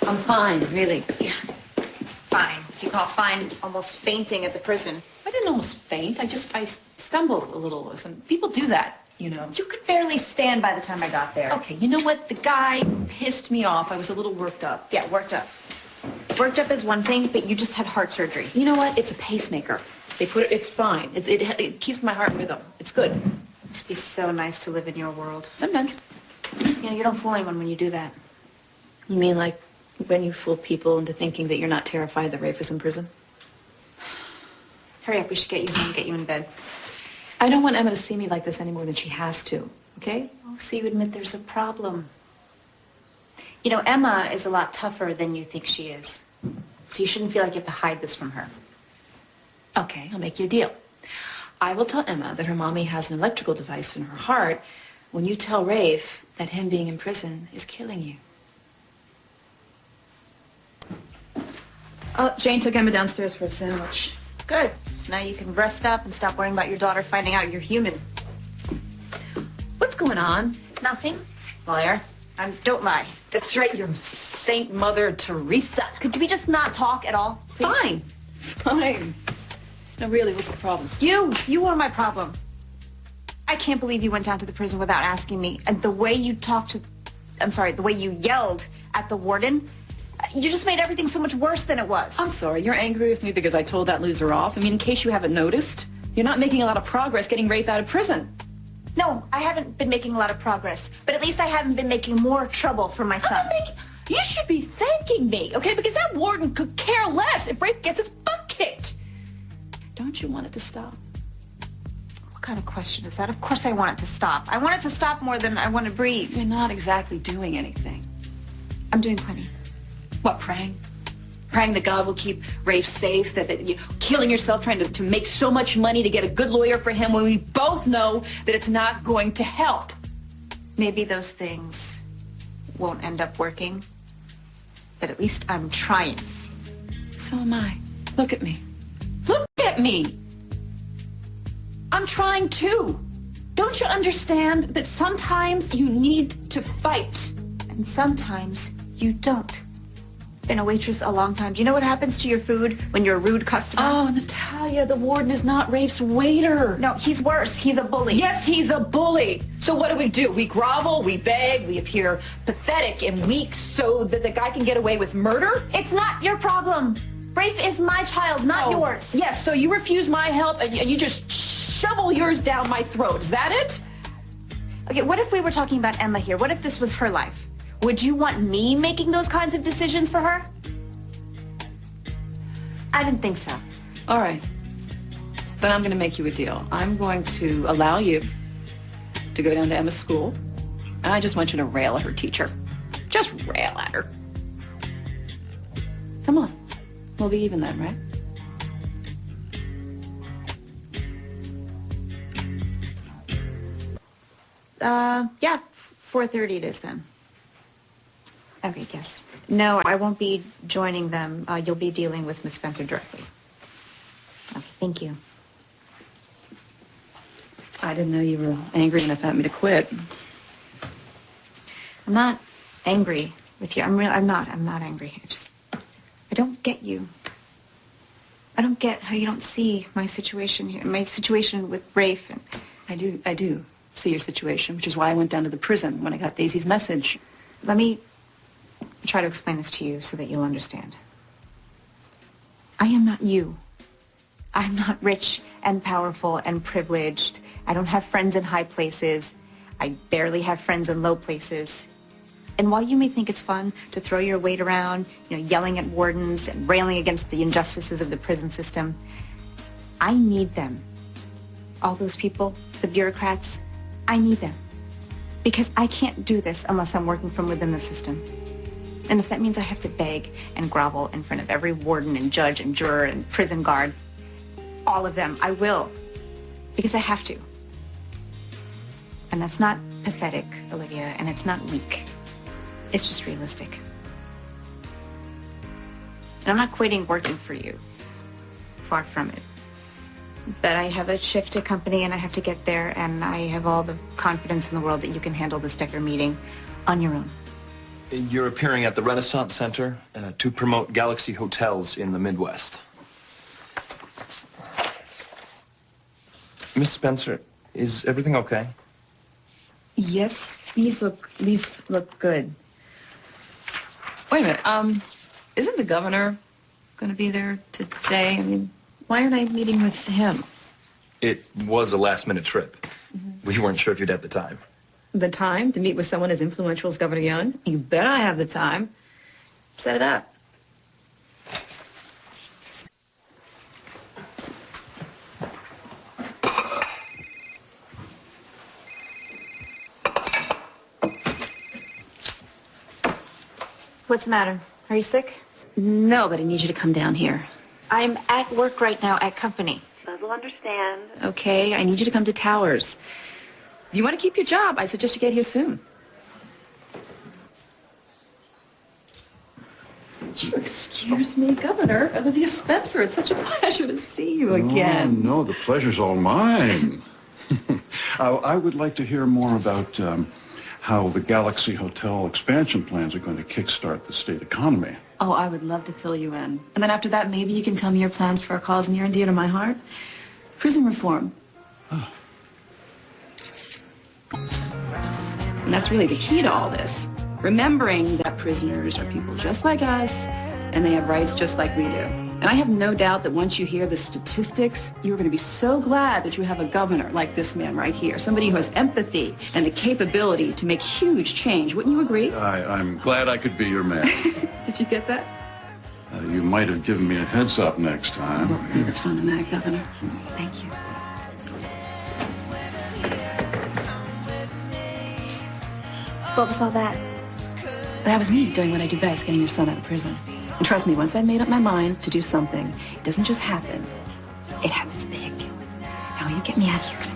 I'm fine, really. Yeah. Fine. If you call fine almost fainting at the prison. I didn't almost faint. I stumbled a little. People do that, you know. You could barely stand by the time I got there. Okay, you know what? The guy pissed me off. I was a little worked up. Yeah, worked up. Worked up is one thing, but you just had heart surgery. You know what? It's a pacemaker. They put it, it's fine. It keeps my heart rhythm. It's good. It must be so nice to live in your world. Sometimes. You know, you don't fool anyone when you do that. You mean like when you fool people into thinking that you're not terrified that Rafe is in prison? Hurry up, we should get you home, get you in bed. I don't want Emma to see me like this any more than she has to, okay? Oh, so you admit there's a problem. You know, Emma is a lot tougher than you think she is. So you shouldn't feel like you have to hide this from her. Okay, I'll make you a deal. I will tell Emma that her mommy has an electrical device in her heart when you tell Rafe that him being in prison is killing you. Oh, Jane took Emma downstairs for a sandwich. Good. So now you can rest up and stop worrying about your daughter finding out you're human. What's going on? Nothing. Liar. Don't lie. That's right, you're Saint Mother Teresa. Could we just not talk at all, please? Fine. Fine. No, really, what's the problem? You are my problem. I can't believe you went down to the prison without asking me. And the way you the way you yelled at the warden, you just made everything so much worse than it was. I'm sorry, you're angry with me because I told that loser off. I mean, in case you haven't noticed, you're not making a lot of progress getting Rafe out of prison. No, I haven't been making a lot of progress, but at least I haven't been making more trouble for my son. You should be thanking me, okay? Because that warden could care less if Rafe gets his butt kicked. Don't you want it to stop? What kind of question is that? Of course I want it to stop. I want it to stop more than I want to breathe. You're not exactly doing anything. I'm doing plenty. What, praying? Praying that God will keep Rafe safe, that you're killing yourself trying to make so much money to get a good lawyer for him when we both know that it's not going to help. Maybe those things won't end up working, but at least I'm trying. So am I. Look at me. Look at me! I'm trying too. Don't you understand that sometimes you need to fight? And sometimes you don't. Been a waitress a long time. Do you know what happens to your food when you're a rude customer? Oh, Natalia, the warden is not Rafe's waiter. No, he's worse. He's a bully. Yes, he's a bully. So what do? We grovel, we beg, we appear pathetic and weak so that the guy can get away with murder? It's not your problem. Rafe is my child, not yours. Yes, so you refuse my help and you just shovel yours down my throat. Is that it? Okay, what if we were talking about Emma here? What if this was her life? Would you want me making those kinds of decisions for her? I didn't think so. All right. Then I'm going to make you a deal. I'm going to allow you to go down to Emma's school, and I just want you to rail at her teacher. Just rail at her. Come on. We'll be even then, right? Yeah, 4:30 it is then. Okay, yes. No, I won't be joining them. You'll be dealing with Miss Spencer directly. Okay, thank you. I didn't know you were angry enough at me to quit. I'm not angry with you. I'm not angry. I don't get you. I don't get how you don't see my situation here, my situation with Rafe. And I do see your situation, which is why I went down to the prison when I got Daisy's message. Let me try to explain this to you so that you'll understand. I am not you. I'm not rich and powerful and privileged. I don't have friends in high places. I barely have friends in low places. And while you may think it's fun to throw your weight around, yelling at wardens and railing against the injustices of the prison system, I need them. All those people, the bureaucrats, I need them. Because I can't do this unless I'm working from within the system. And if that means I have to beg and grovel in front of every warden and judge and juror and prison guard, all of them, I will. Because I have to. And that's not pathetic, Olivia, and it's not weak. It's just realistic. And I'm not quitting working for you. Far from it. But I have a shift at company and I have to get there, and I have all the confidence in the world that you can handle this Decker meeting on your own. You're appearing at the Renaissance Center to promote Galaxy hotels in the Midwest. Miss Spencer, is everything okay? Yes, these look good. Wait a minute, isn't the governor going to be there today? I mean, why aren't I meeting with him? It was a last-minute trip. We weren't sure if you'd have the time. The time to meet with someone as influential as Governor Young? You bet I have the time. Set it up. What's the matter? Are you sick? No, but I need you to come down here. I'm at work right now at company. Buzz will understand. Okay, I need you to come to Towers. If you want to keep your job, I suggest you get here soon. Excuse me, Governor. Olivia Spencer, it's such a pleasure to see you again. Oh, no, the pleasure's all mine. I would like to hear more about how the Galaxy Hotel expansion plans are going to kickstart the state economy. Oh, I would love to fill you in. And then after that, maybe you can tell me your plans for a cause near and dear to my heart. Prison reform. Oh. And that's really the key to all this. Remembering that prisoners are people just like us, and they have rights just like we do. And I have no doubt that once you hear the statistics, you're going to be so glad that you have a governor like this man right here. Somebody who has empathy and the capability to make huge change. Wouldn't you agree? I'm glad I could be your man. Did you get that? You might have given me a heads up next time. Won't be the fun of that, Governor. Thank you. What was all that? That was me doing what I do best, getting your son out of prison. And trust me, once I made up my mind to do something, it doesn't just happen. It happens big. Now, will you get me out of here? 'Cause